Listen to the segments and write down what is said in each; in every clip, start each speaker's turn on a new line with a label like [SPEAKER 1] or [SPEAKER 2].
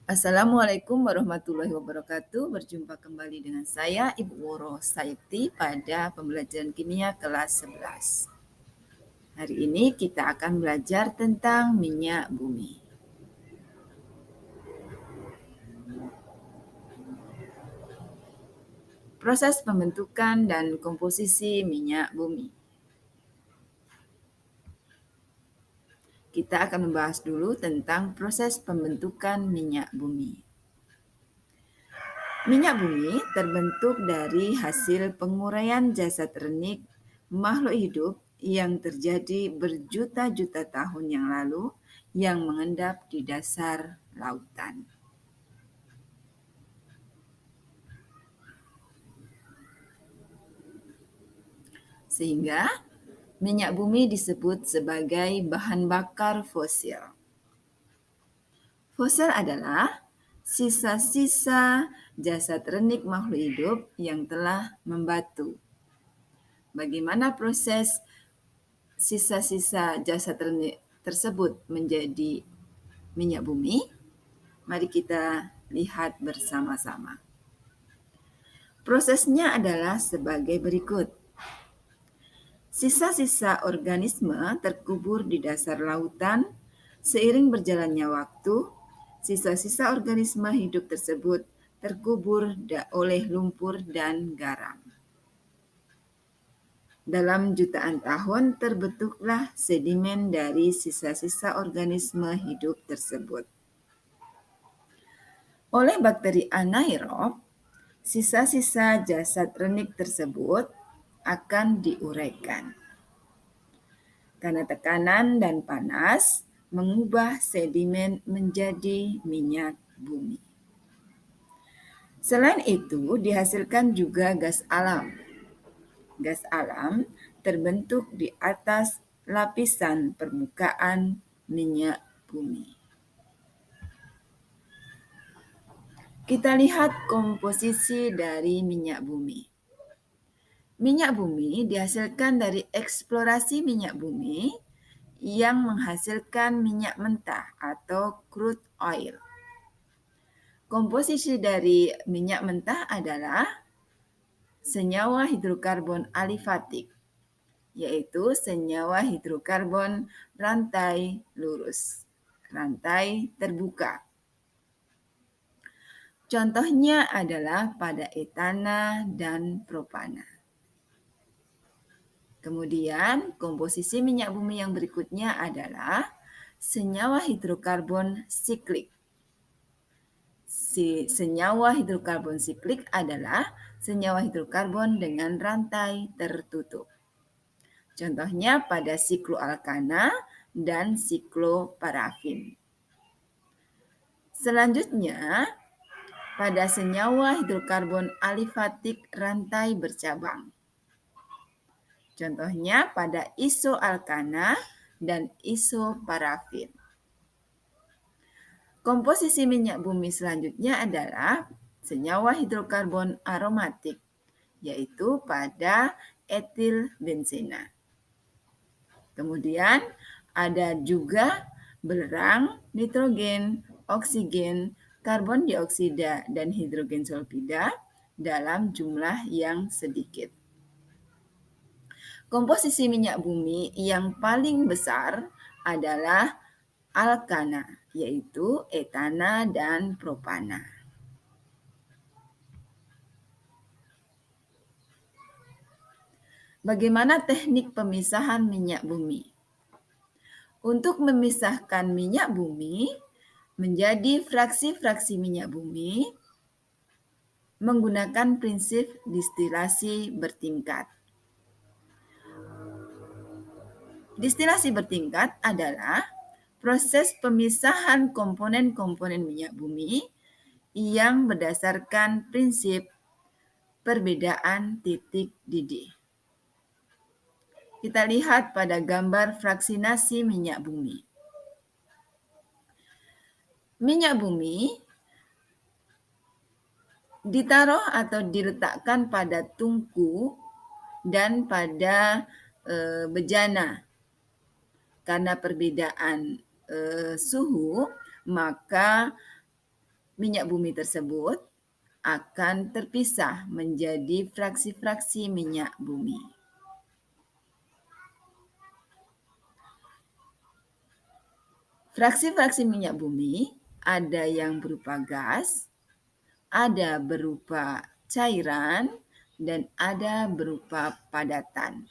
[SPEAKER 1] Assalamualaikum warahmatullahi wabarakatuh. Berjumpa kembali dengan saya Ibu Woro Sayekti pada pembelajaran kimia kelas 11. Hari ini kita akan belajar tentang minyak bumi. Proses pembentukan dan komposisi minyak bumi. Kita akan membahas dulu tentang proses pembentukan minyak bumi. Minyak bumi terbentuk dari hasil penguraian jasad renik makhluk hidup yang terjadi berjuta-juta tahun yang lalu yang mengendap di dasar lautan. Sehingga minyak bumi disebut sebagai bahan bakar fosil. Fosil adalah sisa-sisa jasad renik makhluk hidup yang telah membatu. Bagaimana proses sisa-sisa jasad renik tersebut menjadi minyak bumi? Mari kita lihat bersama-sama. Prosesnya adalah sebagai berikut. Sisa-sisa organisme terkubur di dasar lautan. Seiring berjalannya waktu, sisa-sisa organisme hidup tersebut terkubur oleh lumpur dan garam. Dalam jutaan tahun terbentuklah sedimen dari sisa-sisa organisme hidup tersebut. Oleh bakteri anaerob, sisa-sisa jasad renik tersebut akan diuraikan. Karena tekanan dan panas mengubah sedimen menjadi minyak bumi. Selain itu, dihasilkan juga gas alam. Gas alam terbentuk di atas lapisan permukaan minyak bumi. Kita lihat komposisi dari minyak bumi. Minyak bumi dihasilkan dari eksplorasi minyak bumi yang menghasilkan minyak mentah atau crude oil. Komposisi dari minyak mentah adalah senyawa hidrokarbon alifatik, yaitu senyawa hidrokarbon rantai lurus, rantai terbuka. Contohnya adalah pada etana dan propana. Kemudian, komposisi minyak bumi yang berikutnya adalah senyawa hidrokarbon siklik. Senyawa hidrokarbon siklik adalah senyawa hidrokarbon dengan rantai tertutup. Contohnya pada sikloalkana dan sikloparafin. Selanjutnya, pada senyawa hidrokarbon alifatik rantai bercabang. Contohnya pada isoalkana dan isoparafin. Komposisi minyak bumi selanjutnya adalah senyawa hidrokarbon aromatik, yaitu pada etil benzena. Kemudian ada juga belerang, nitrogen, oksigen, karbon dioksida, dan hidrogen sulfida dalam jumlah yang sedikit. Komposisi minyak bumi yang paling besar adalah alkana, yaitu etana dan propana. Bagaimana teknik pemisahan minyak bumi? Untuk memisahkan minyak bumi menjadi fraksi-fraksi minyak bumi menggunakan prinsip distilasi bertingkat. Distilasi bertingkat adalah proses pemisahan komponen-komponen minyak bumi yang berdasarkan prinsip perbedaan titik didih. Kita lihat pada gambar fraksinasi minyak bumi. Minyak bumi ditaruh atau diletakkan pada tungku dan pada bejana. Karena perbedaan suhu, maka Minyak bumi tersebut akan terpisah menjadi fraksi-fraksi minyak bumi. Fraksi-fraksi minyak bumi ada yang berupa gas, ada berupa cairan, dan ada berupa padatan.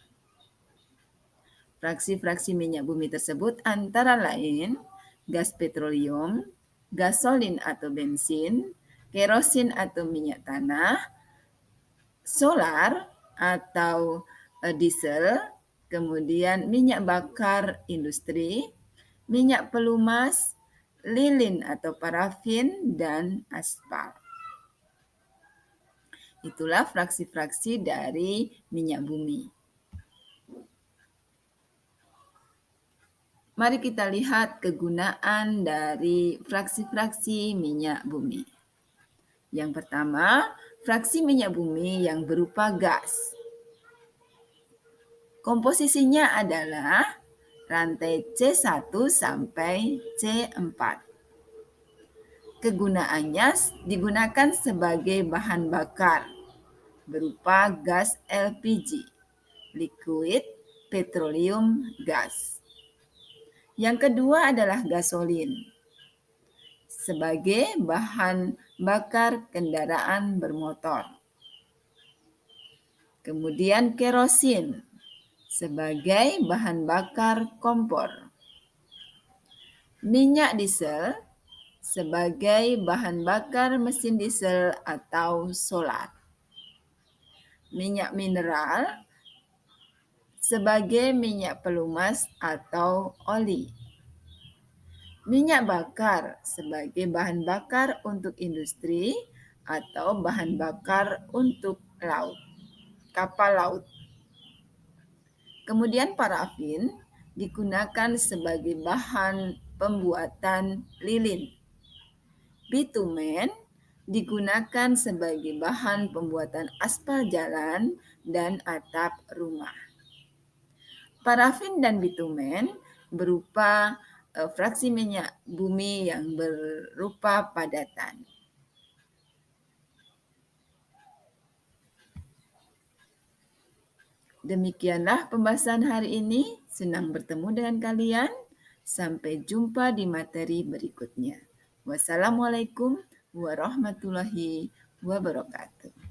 [SPEAKER 1] Fraksi-fraksi minyak bumi tersebut antara lain gas petroleum, gasolin atau bensin, kerosin atau minyak tanah, solar atau diesel, kemudian minyak bakar industri, minyak pelumas, lilin atau parafin, dan aspal. Itulah fraksi-fraksi dari minyak bumi. Mari kita lihat kegunaan dari fraksi-fraksi minyak bumi. Yang pertama, fraksi minyak bumi yang berupa gas. Komposisinya adalah rantai C1 sampai C4. Kegunaannya digunakan sebagai bahan bakar berupa gas LPG, liquid petroleum gas. Yang kedua adalah gasolin sebagai bahan bakar kendaraan bermotor. Kemudian kerosin sebagai bahan bakar kompor. Minyak diesel sebagai bahan bakar mesin diesel atau solar. Minyak mineral sebagai minyak pelumas atau oli. Minyak bakar sebagai bahan bakar untuk industri atau bahan bakar untuk laut, kapal laut. Kemudian parafin digunakan sebagai bahan pembuatan lilin. Bitumen digunakan sebagai bahan pembuatan aspal jalan dan atap rumah. Parafin dan bitumen berupa fraksi minyak bumi yang berupa padatan. Demikianlah pembahasan hari ini. Senang bertemu dengan kalian. Sampai jumpa di materi berikutnya. Wassalamualaikum warahmatullahi wabarakatuh.